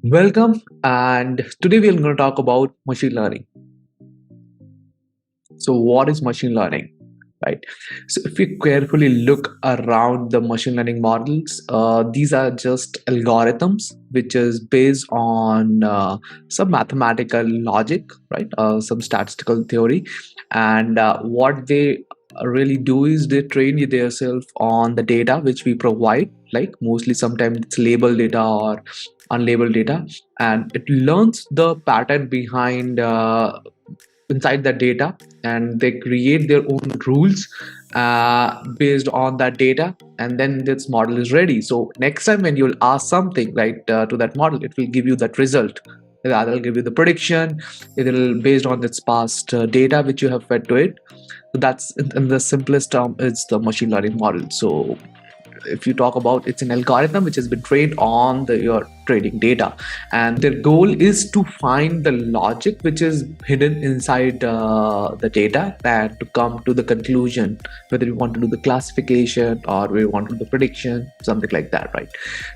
Welcome, and today we are going to talk about machine learning. So, what is machine learning? Right. So, if we carefully look around the machine learning models, these are just algorithms which is based on some mathematical logic, right? Some statistical theory, and what they really do is they train themselves on the data which we provide, like mostly sometimes it's labeled data or unlabeled data, and it learns the pattern behind inside that data, and they create their own rules based on that data, and then this model is ready. So next time when you'll ask something right to that model, it will give you that result. That'll give you the prediction. It'll based on its past data which you have fed to it. So that's in the simplest term, it's the machine learning model. So if you talk about, it's an algorithm which has been trained on your trading data, and their goal is to find the logic which is hidden inside the data and to come to the conclusion whether you want to do the classification or we want to do the prediction, something like that, right?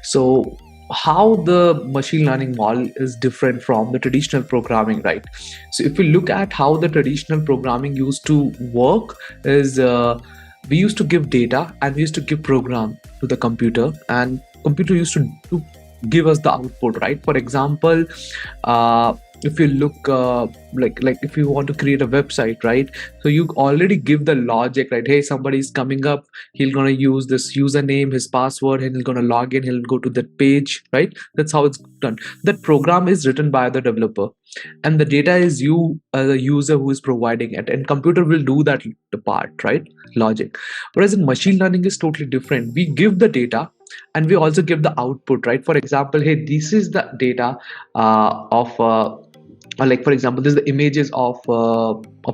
So how the machine learning model is different from the traditional programming, right? So if we look at how the traditional programming used to work is we used to give data and we used to give program to the computer, and computer used to give us the output, right? For example, if you look like if you want to create a website, right? So you already give the logic, right? Hey, somebody is coming up, he's gonna use this username, his password, and he's gonna log in, he'll go to that page, right? That's how it's done. That program is written by the developer, and the data is you as a user who is providing it, and computer will do that the part, right? Logic. Whereas in machine learning is totally different. We give the data and we also give the output, right? For example, hey, this is the data of like for example, this is the images of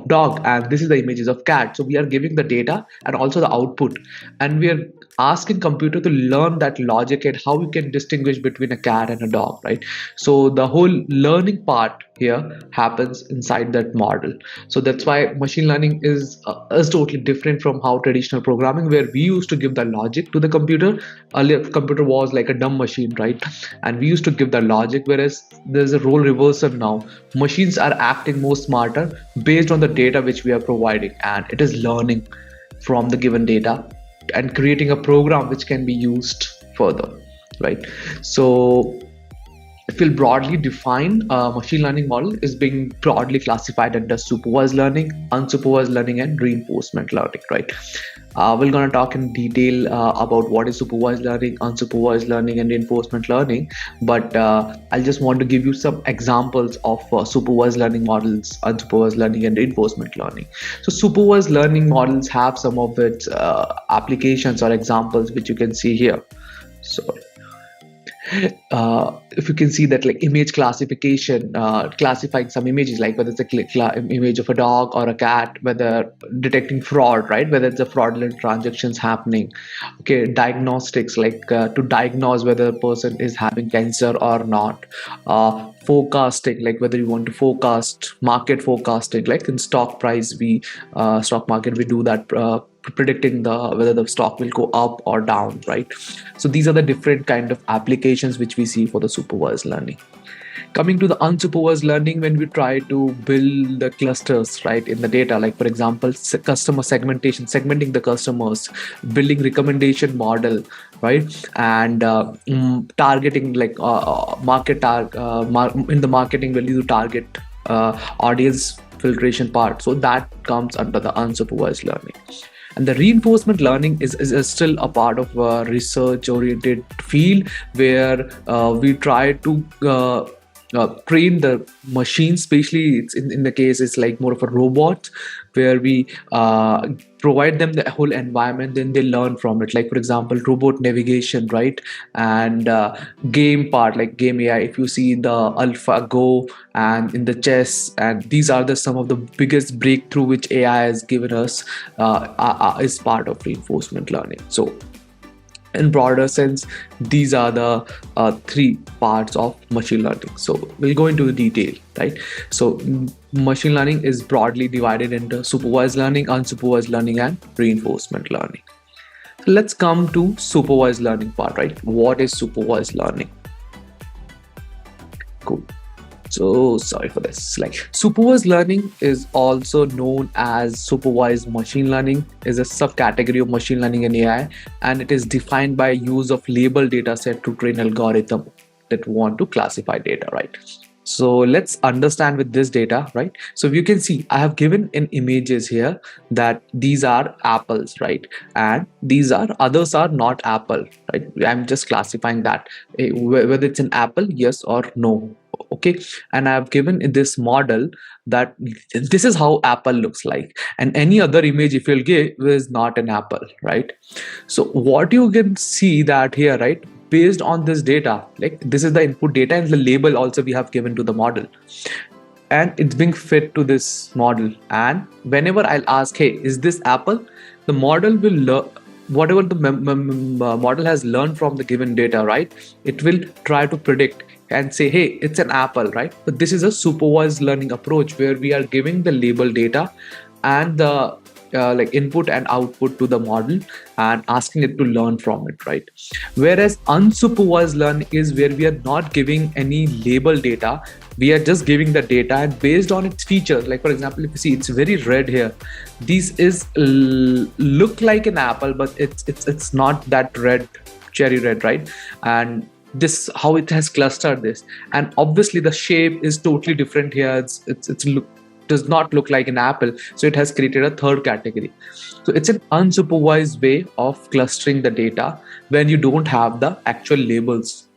dog, and this is the images of cat. So we are giving the data and also the output, and we are asking computer to learn that logic and how we can distinguish between a cat and a dog, right? So the whole learning part here happens inside that model. So that's why machine learning is totally different from how traditional programming, where we used to give the logic to the computer. Earlier computer was like a dumb machine, right? And we used to give the logic, whereas there's a role reversal now. Machines are acting more smarter based on the data which we are providing, and it is learning from the given data and creating a program which can be used further, right? So if we'll broadly define machine learning model is being broadly classified under supervised learning, unsupervised learning, and reinforcement learning, right? We're going to talk in detail about what is supervised learning, unsupervised learning, and reinforcement learning, but I just want to give you some examples of supervised learning models, unsupervised learning, and reinforcement learning. So supervised learning models have some of its applications or examples which you can see here. So if you can see that, like image classification, classifying some images, like whether it's a image of a dog or a cat, whether detecting fraud, right? Whether it's a fraudulent transactions happening. Okay, diagnostics, like to diagnose whether a person is having cancer or not. Forecasting, like whether you want to forecast, market forecasting, like in stock price, we stock market, we do that. Predicting the whether the stock will go up or down, right? So these are the different kind of applications which we see for the supervised learning. Coming to the unsupervised learning, when we try to build the clusters, right, in the data, like for example, customer segmentation, segmenting the customers, building recommendation model, right? And targeting, like in the marketing when you target audience filtration part, so that comes under the unsupervised learning. And the reinforcement learning is still a part of a research oriented field, where we try to train the machine, especially it's in the case it's like more of a robot, where we provide them the whole environment, then they learn from it. Like for example, robot navigation, right? And game part, like game AI, if you see the AlphaGo and in the chess, and these are the some of the biggest breakthrough which AI has given us, is part of reinforcement learning. So in broader sense, these are the three parts of machine learning. So we'll go into the detail, right? So machine learning is broadly divided into supervised learning, unsupervised learning, and reinforcement learning. So let's come to supervised learning part, right? What is supervised learning? So sorry for this. Like supervised learning is also known as supervised machine learning, is a subcategory of machine learning in AI, and it is defined by use of labeled data set to train algorithm that want to classify data, right? So let's understand with this data, right? So you can see I have given in images here that these are apples, right? And these are others are not apple, right? I'm just classifying that whether it's an apple, yes or no. Okay, and I've given in this model that this is how apple looks like, and any other image if you'll give is not an apple, right? So what you can see that here, right, based on this data, like this is the input data and the label also we have given to the model, and it's being fed to this model, and whenever I'll ask, hey, is this apple, the model will learn whatever the model has learned from the given data, right? It will try to predict and say, hey, it's an apple, right? But this is a supervised learning approach where we are giving the label data and the like input and output to the model and asking it to learn from it, right? Whereas unsupervised learning is where we are not giving any label data, we are just giving the data, and based on its features, like for example, if you see it's very red here, this is look like an apple, but it's not that red, cherry red, right? And this how it has clustered this, and obviously the shape is totally different here. It's look does not look like an apple, so it has created a third category. So it's an unsupervised way of clustering the data when you don't have the actual labels.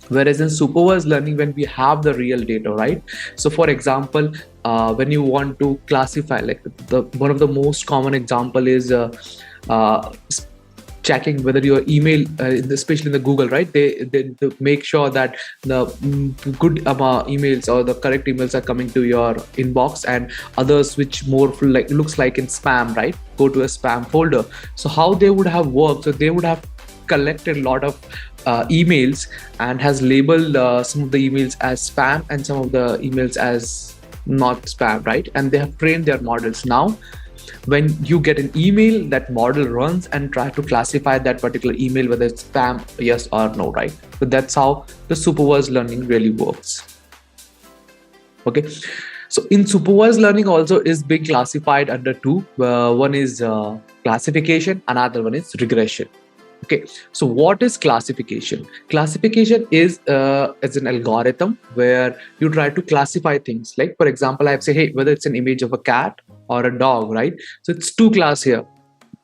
Whereas in supervised learning, when we have the real data, right? So for example, when you want to classify, like the one of the most common example is uh, checking whether your email, especially in the Google, right? They make sure that the good emails or the correct emails are coming to your inbox, and others which more like looks like in spam, right? Go to a spam folder. So how they would have worked? So they would have collected a lot of emails and has labeled some of the emails as spam and some of the emails as not spam, right? And they have trained their models. Now when you get an email, that model runs and try to classify that particular email whether it's spam, yes or no, right? So that's how the supervised learning really works. Okay, so in supervised learning also is being classified under two. One is classification, another one is regression. Okay, so what is classification? Classification is an algorithm where you try to classify things. Like for example, I say, hey, whether it's an image of a cat or a dog, right? So it's two class here.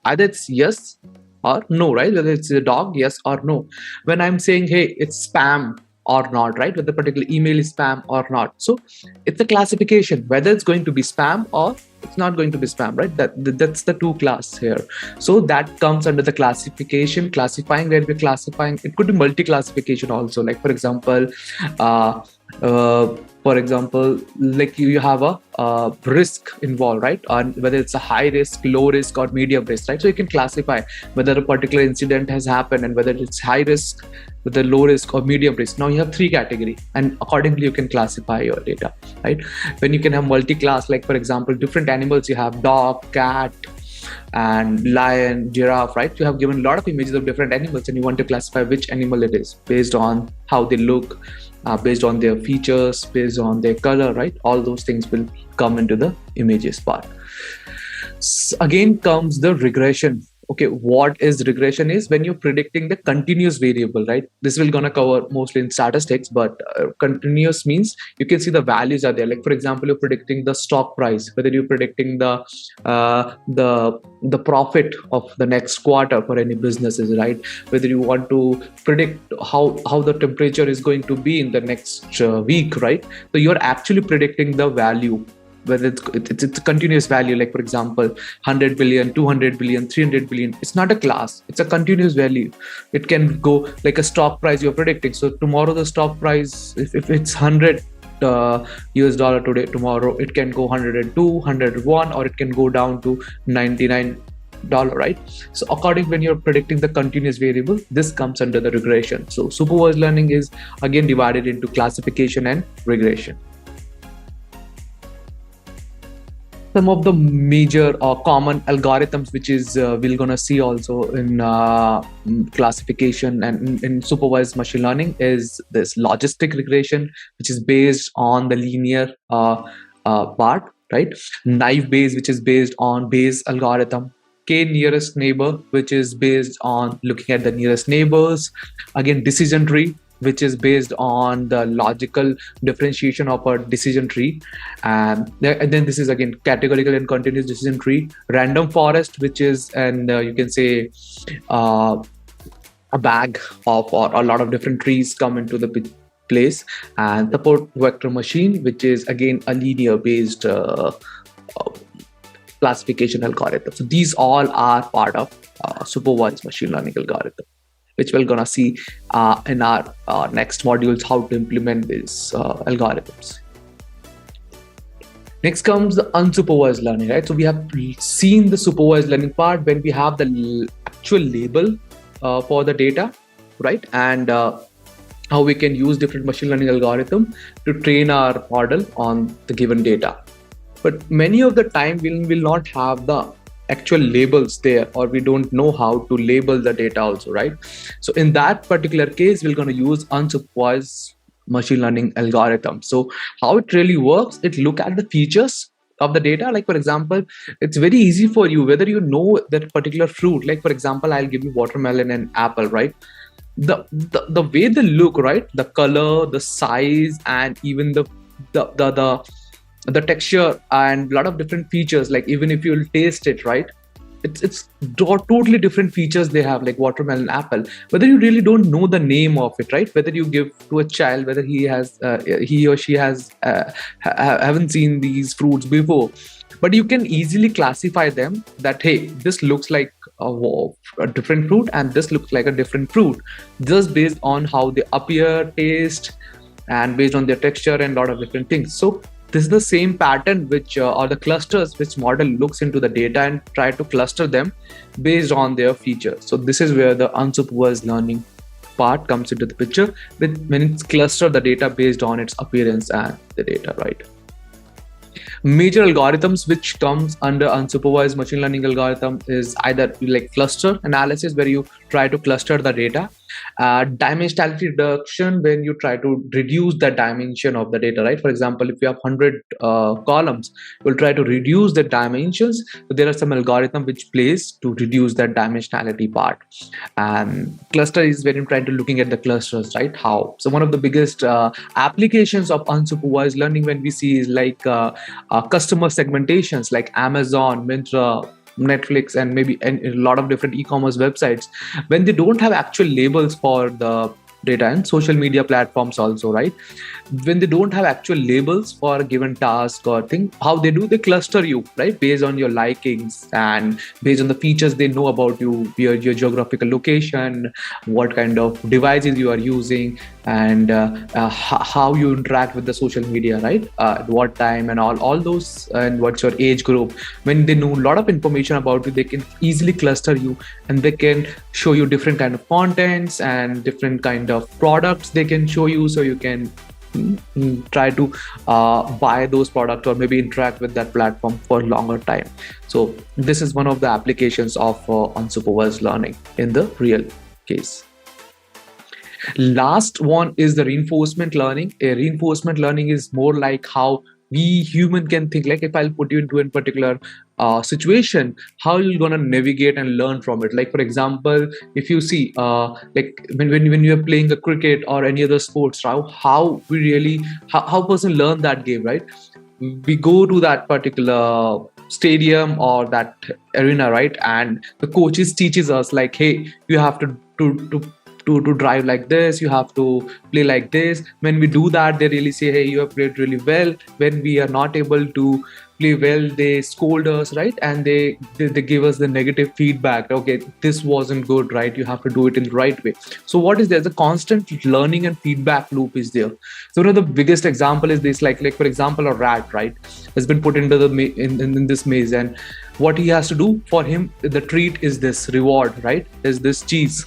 Either it's yes or no, right? Whether it's a dog, yes or no. When I'm saying, hey, it's spam or not, right? Whether the particular email is spam or not. So it's a classification, whether it's going to be spam or it's not going to be spam, right? That's the two class here. So that comes under the classification, classifying, where we're classifying. It could be multi-classification also. Like for example, like you have a risk involved, right? On whether it's a high risk, low risk, or medium risk, right? So you can classify whether a particular incident has happened and whether it's high risk, with the low risk or medium risk. Now you have three categories, and accordingly you can classify your data, right? When you can have multi-class, like for example, different animals, you have dog, cat, and lion, giraffe, right? You have given a lot of images of different animals, and you want to classify which animal it is based on how they look, based on their features, based on their color, right? All those things will come into the images part. Again comes the regression. Okay, what is regression is when you're predicting the continuous variable, right? This will gonna cover mostly in statistics, but continuous means you can see the values are there. Like for example, you're predicting the stock price, whether you're predicting the profit of the next quarter for any businesses, right? Whether you want to predict how the temperature is going to be in the next week, right? So you're actually predicting the value, whether it's a continuous value. Like for example, 100 billion, 200 billion, 300 billion. It's not a class, it's a continuous value. It can go like a stock price you're predicting. So tomorrow the stock price, if it's 100 US dollar today, tomorrow it can go 102, 101, or it can go down to 99 dollar, right? So according, when you're predicting the continuous variable, this comes under the regression. So supervised learning is again divided into classification and regression. some of the major or common algorithms which is we're gonna see also in classification and in supervised machine learning is this logistic regression, which is based on the linear part, right? Naive Bayes, which is based on Bayes algorithm. K nearest neighbor, which is based on looking at the nearest neighbors. Again, decision tree, which is based on the logical differentiation of a decision tree. And then this is again categorical and continuous decision tree. Random forest, which is, and you can say uh, a bag of, or a lot of different trees come into the place. And support vector machine, which is again a linear based uh, classification algorithm. So these all are part of supervised machine learning algorithm, which we're gonna see in our next modules how to implement these algorithms. Next comes the unsupervised learning, right? So we have seen the supervised learning part when we have the actual label for the data, right? And how we can use different machine learning algorithm to train our model on the given data. But many of the time we will not have the actual labels there, or we don't know how to label the data also, right? So in that particular case, we're going to use unsupervised machine learning algorithm. So how it really works, it look at the features of the data. Like for example, it's very easy for you, whether you know that particular fruit, like for example, I'll give you watermelon and apple, right? The way they look, right? The color, the size, and even the texture and a lot of different features, like even if you'll taste it, right? It's totally different features they have, like watermelon, apple, whether you really don't know the name of it, right? Whether you give to a child, whether he or she has haven't seen these fruits before, but you can easily classify them that, hey, this looks like a different fruit and this looks like a different fruit, just based on how they appear, taste, and based on their texture and a lot of different things. So this is the same pattern which or the clusters which model looks into the data and try to cluster them based on their features. So this is where the unsupervised learning part comes into the picture, when it's cluster the data based on its appearance and the data, right? Major algorithms which comes under unsupervised machine learning algorithm is either like cluster analysis, where you try to cluster the data, dimensionality reduction, when you try to reduce the dimension of the data, right? For example, if you have 100 columns, you'll try to reduce the dimensions. So there are some algorithm which plays to reduce that dimensionality part. And cluster is when you're trying to looking at the clusters, right? How? So one of the biggest applications of unsupervised learning when we see is like customer segmentations, like Amazon, Myntra, Netflix, and maybe a lot of different e-commerce websites, when they don't have actual labels for the data, and social media platforms also, right? When they don't have actual labels for a given task or thing, how they do, they cluster you, right? Based on your likings and based on the features they know about you, your geographical location, what kind of devices you are using, and how you interact with the social media, right? At what time and all those, and what's your age group. When they know a lot of information about you, they can easily cluster you, and they can show you different kind of contents and different kind of products they can show you, so you can try to buy those products or maybe interact with that platform for a longer time. So this is one of the applications of unsupervised learning in the real case. Last one is the reinforcement learning. A reinforcement learning is more like how we human can think. Like if I'll put you into a particular situation, how you're gonna navigate and learn from it. Like for example, if you see like when you're playing a cricket or any other sports, how we really how person learn that game, right? We go to that particular stadium or that arena, right? And the coaches teaches us like, hey, you have to drive like this, you have to play like this. When we do that, they really say, hey, you have played really well. When we are not able to play well, they scold us, right? And they give us the negative feedback. Okay, this wasn't good, right? You have to do it in the right way. So what is there? The constant learning and feedback loop is there. So one of the biggest example is this, like for example, a rat, right, has been put into the in this maze, and what he has to do, for him the treat is this reward, right, is this cheese.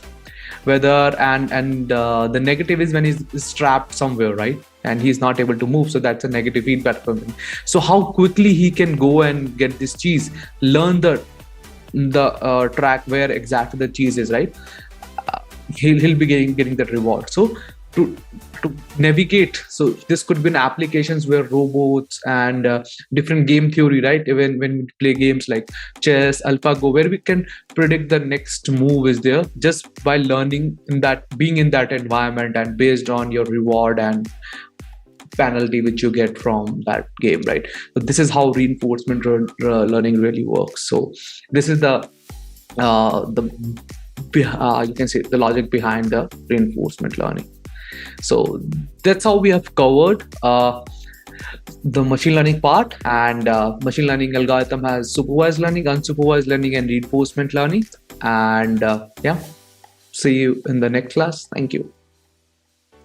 Whether and the negative is when he's strapped somewhere, right, and he's not able to move, so that's a negative feedback from him. So how quickly he can go and get this cheese, learn the track where exactly the cheese is, right? He'll be getting that reward. So to navigate, so this could be in applications where robots and different game theory, right? Even when we play games like chess, AlphaGo, where we can predict the next move is there just by learning in that, being in that environment, and based on your reward and penalty which you get from that game, right? So this is how reinforcement learning really works. So this is you can say the logic behind the reinforcement learning. So that's how we have covered the machine learning part. And machine learning algorithm has supervised learning, unsupervised learning, and reinforcement learning. And yeah, see you in the next class. Thank you.